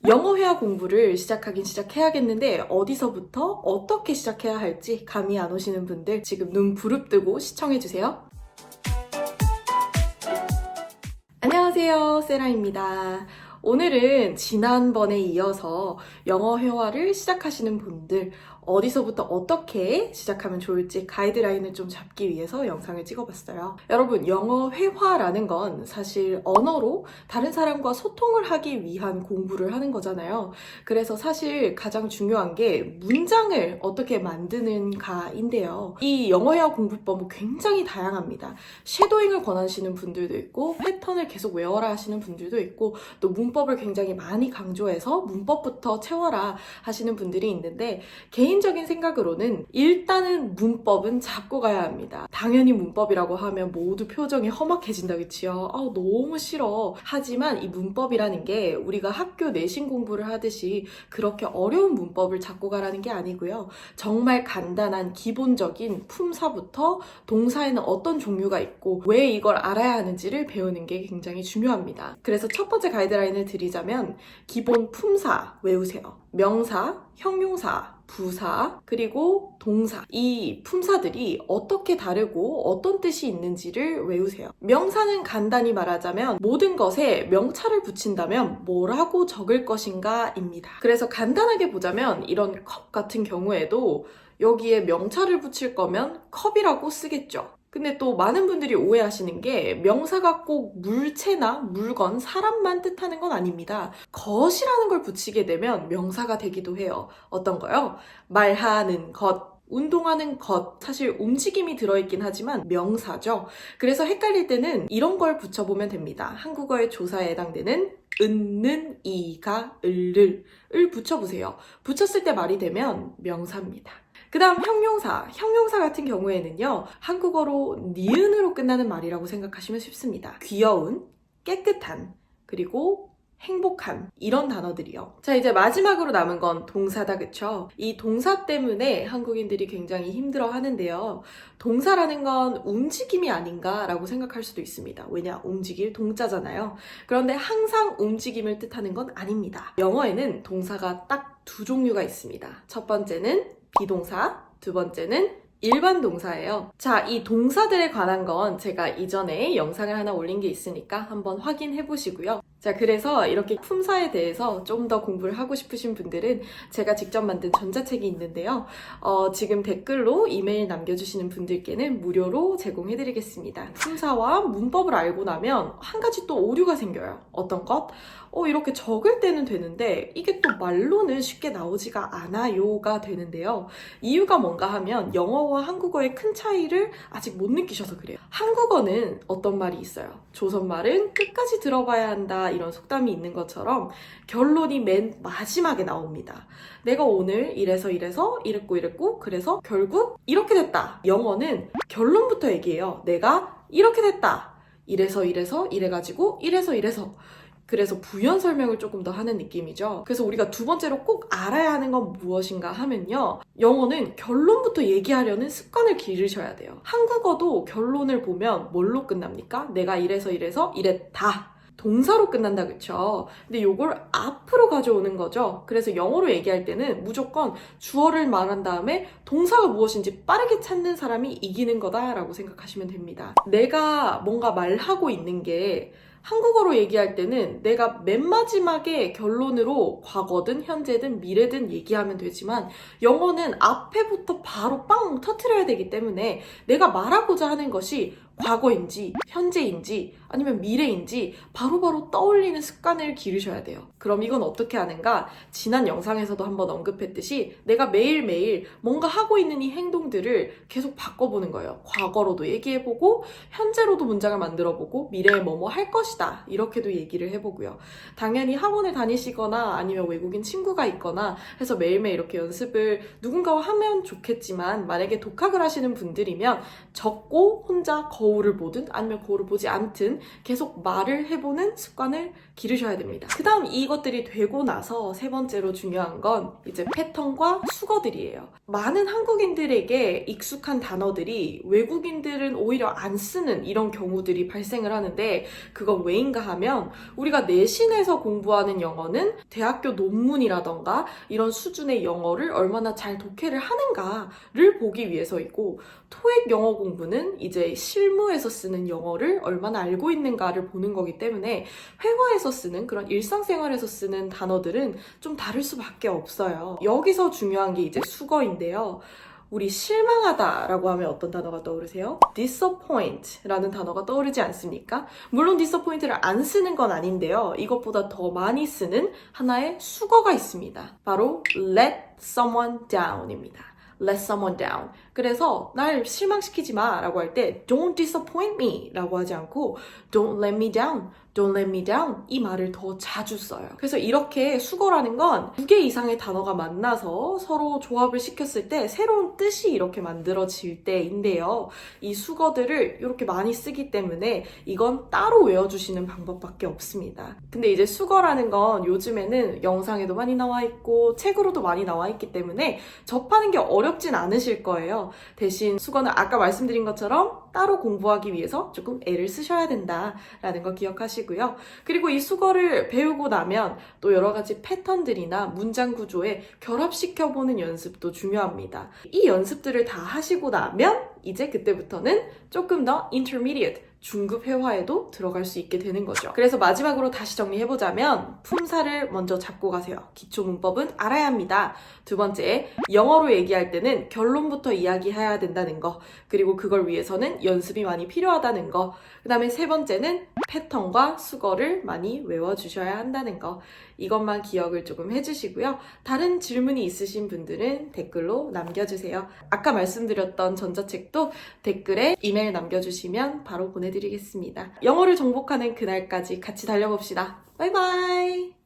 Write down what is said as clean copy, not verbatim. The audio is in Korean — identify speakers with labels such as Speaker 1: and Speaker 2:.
Speaker 1: 영어 회화 공부를 시작하긴 시작해야겠는데 어디서부터 어떻게 시작해야 할지 감이 안 오시는 분들 지금 눈 부릅뜨고 시청해주세요. 안녕하세요, 세라입니다. 오늘은 지난번에 이어서 영어 회화를 시작하시는 분들 어디서부터 어떻게 시작하면 좋을지 가이드라인을 좀 잡기 위해서 영상을 찍어봤어요. 여러분, 영어 회화라는 건 사실 언어로 다른 사람과 소통을 하기 위한 공부를 하는 거잖아요. 그래서 사실 가장 중요한 게 문장을 어떻게 만드는가인데요. 이 영어 회화 공부법은 굉장히 다양합니다. 쉐도잉을 권하시는 분들도 있고 패턴을 계속 외워라 하시는 분들도 있고 또 문법을 굉장히 많이 강조해서 문법부터 채워라 하시는 분들이 있는데 개인적인 생각으로는 일단은 문법은 잡고 가야 합니다. 당연히 문법이라고 하면 모두 표정이 험악해진다, 그치요? 너무 싫어. 하지만 이 문법이라는 게 우리가 학교 내신 공부를 하듯이 그렇게 어려운 문법을 잡고 가라는 게 아니고요. 정말 간단한 기본적인 품사부터 동사에는 어떤 종류가 있고 왜 이걸 알아야 하는지를 배우는 게 굉장히 중요합니다. 그래서 첫 번째 가이드라인을 드리자면 기본 품사 외우세요. 명사, 형용사, 부사, 그리고 동사. 이 품사들이 어떻게 다르고 어떤 뜻이 있는지를 외우세요. 명사는 간단히 말하자면 모든 것에 명차를 붙인다면 뭐라고 적을 것인가입니다. 그래서 간단하게 보자면 이런 컵 같은 경우에도 여기에 명차를 붙일 거면 컵이라고 쓰겠죠. 근데 또 많은 분들이 오해하시는 게 명사가 꼭 물체나 물건, 사람만 뜻하는 건 아닙니다. 것이라는 걸 붙이게 되면 명사가 되기도 해요. 어떤 거요? 말하는 것, 운동하는 것, 사실 움직임이 들어있긴 하지만 명사죠. 그래서 헷갈릴 때는 이런 걸 붙여보면 됩니다. 한국어의 조사에 해당되는 은는, 이가, 을을 붙여보세요. 붙였을 때 말이 되면 명사입니다. 그 다음 형용사 같은 경우에는요, 한국어로 니은으로 끝나는 말이라고 생각하시면 쉽습니다. 귀여운, 깨끗한, 그리고 행복한, 이런 단어들이요. 자, 이제 마지막으로 남은 건 동사다, 그쵸? 이 동사 때문에 한국인들이 굉장히 힘들어 하는데요. 동사라는 건 움직임이 아닌가라고 생각할 수도 있습니다. 왜냐? 움직일 동자잖아요. 그런데 항상 움직임을 뜻하는 건 아닙니다. 영어에는 동사가 딱 두 종류가 있습니다. 첫 번째는 비동사, 두 번째는 일반 동사예요. 자, 이 동사들에 관한 건 제가 이전에 영상을 하나 올린 게 있으니까 한번 확인해 보시고요. 자, 그래서 이렇게 품사에 대해서 좀 더 공부를 하고 싶으신 분들은 제가 직접 만든 전자책이 있는데요. 지금 댓글로 이메일 남겨주시는 분들께는 무료로 제공해드리겠습니다. 품사와 문법을 알고 나면 한 가지 또 오류가 생겨요. 어떤 것? 이렇게 적을 때는 되는데 이게 또 말로는 쉽게 나오지가 않아요가 되는데요. 이유가 뭔가 하면 영어와 한국어의 큰 차이를 아직 못 느끼셔서 그래요. 한국어는 어떤 말이 있어요. 조선말은 끝까지 들어봐야 한다, 이런 속담이 있는 것처럼 결론이 맨 마지막에 나옵니다. 내가 오늘 이래서 이랬고 그래서 결국 이렇게 됐다. 영어는 결론부터 얘기해요. 내가 이렇게 됐다. 이래서 이래가지고 이래서 그래서 부연 설명을 조금 더 하는 느낌이죠. 그래서 우리가 두 번째로 꼭 알아야 하는 건 무엇인가 하면요. 영어는 결론부터 얘기하려는 습관을 기르셔야 돼요. 한국어도 결론을 보면 뭘로 끝납니까? 내가 이래서 이랬다. 동사로 끝난다, 그쵸? 근데 요걸 앞으로 가져오는 거죠. 그래서 영어로 얘기할 때는 무조건 주어를 말한 다음에 동사가 무엇인지 빠르게 찾는 사람이 이기는 거다라고 생각하시면 됩니다. 내가 뭔가 말하고 있는 게 한국어로 얘기할 때는 내가 맨 마지막에 결론으로 과거든 현재든 미래든 얘기하면 되지만 영어는 앞에부터 바로 빵 터트려야 되기 때문에 내가 말하고자 하는 것이 과거인지 현재인지 아니면 미래인지 바로바로 떠올리는 습관을 기르셔야 돼요. 그럼 이건 어떻게 하는가? 지난 영상에서도 한번 언급했듯이 내가 매일매일 뭔가 하고 있는 이 행동들을 계속 바꿔보는 거예요. 과거로도 얘기해보고 현재로도 문장을 만들어보고 미래에 뭐뭐 할 것이다, 이렇게도 얘기를 해보고요. 당연히 학원을 다니시거나 아니면 외국인 친구가 있거나 해서 매일매일 이렇게 연습을 누군가와 하면 좋겠지만 만약에 독학을 하시는 분들이면 적고 혼자 거울을 보든 아니면 거울을 보지 않든 계속 말을 해보는 습관을 기르셔야 됩니다. 그 다음 이것들이 되고 나서 세 번째로 중요한 건 이제 패턴과 수거들이에요. 많은 한국인들에게 익숙한 단어들이 외국인들은 오히려 안 쓰는 이런 경우들이 발생을 하는데 그건 왜인가 하면 우리가 내신에서 공부하는 영어는 대학교 논문이라던가 이런 수준의 영어를 얼마나 잘 독해를 하는가를 보기 위해서이고 토익 영어 공부는 이제 실무에서 쓰는 영어를 얼마나 알고 있는가를 보는 거기 때문에 회화에서 쓰는 그런 일상생활에서 쓰는 단어들은 좀 다를 수밖에 없어요. 여기서 중요한 게 이제 수거인데요. 우리 실망하다라고 하면 어떤 단어가 떠오르세요? disappoint라는 단어가 떠오르지 않습니까? 물론 disappoint를 안 쓰는 건 아닌데요. 이것보다 더 많이 쓰는 하나의 수거가 있습니다. 바로 let someone down입니다. let someone down. 그래서 날 실망시키지 마 라고 할 때 don't disappoint me 라고 하지 않고 don't let me down, don't let me down 이 말을 더 자주 써요. 그래서 이렇게 수거라는 건 2개 이상의 단어가 만나서 서로 조합을 시켰을 때 새로운 뜻이 이렇게 만들어질 때인데요. 이 수거들을 이렇게 많이 쓰기 때문에 이건 따로 외워주시는 방법밖에 없습니다. 근데 이제 수거라는 건 요즘에는 영상에도 많이 나와 있고 책으로도 많이 나와 있기 때문에 접하는 게 어렵진 않으실 거예요. 대신 수거는 아까 말씀드린 것처럼 따로 공부하기 위해서 조금 애를 쓰셔야 된다라는 거 기억하시고요. 그리고 이 수거를 배우고 나면 또 여러 가지 패턴들이나 문장 구조에 결합시켜보는 연습도 중요합니다. 이 연습들을 다 하시고 나면 이제 그때부터는 조금 더 intermediate, 중급 회화에도 들어갈 수 있게 되는 거죠. 그래서 마지막으로 다시 정리해보자면 품사를 먼저 잡고 가세요. 기초 문법은 알아야 합니다. 두 번째, 영어로 얘기할 때는 결론부터 이야기해야 된다는 거. 그리고 그걸 위해서는 연습이 많이 필요하다는 거. 그 다음에 세 번째는 패턴과 수거를 많이 외워주셔야 한다는 거. 이것만 기억을 조금 해주시고요. 다른 질문이 있으신 분들은 댓글로 남겨주세요. 아까 말씀드렸던 전자책도 댓글에 이메일 남겨주시면 바로 보내드리겠습니다. 영어를 정복하는 그날까지 같이 달려봅시다. 바이바이!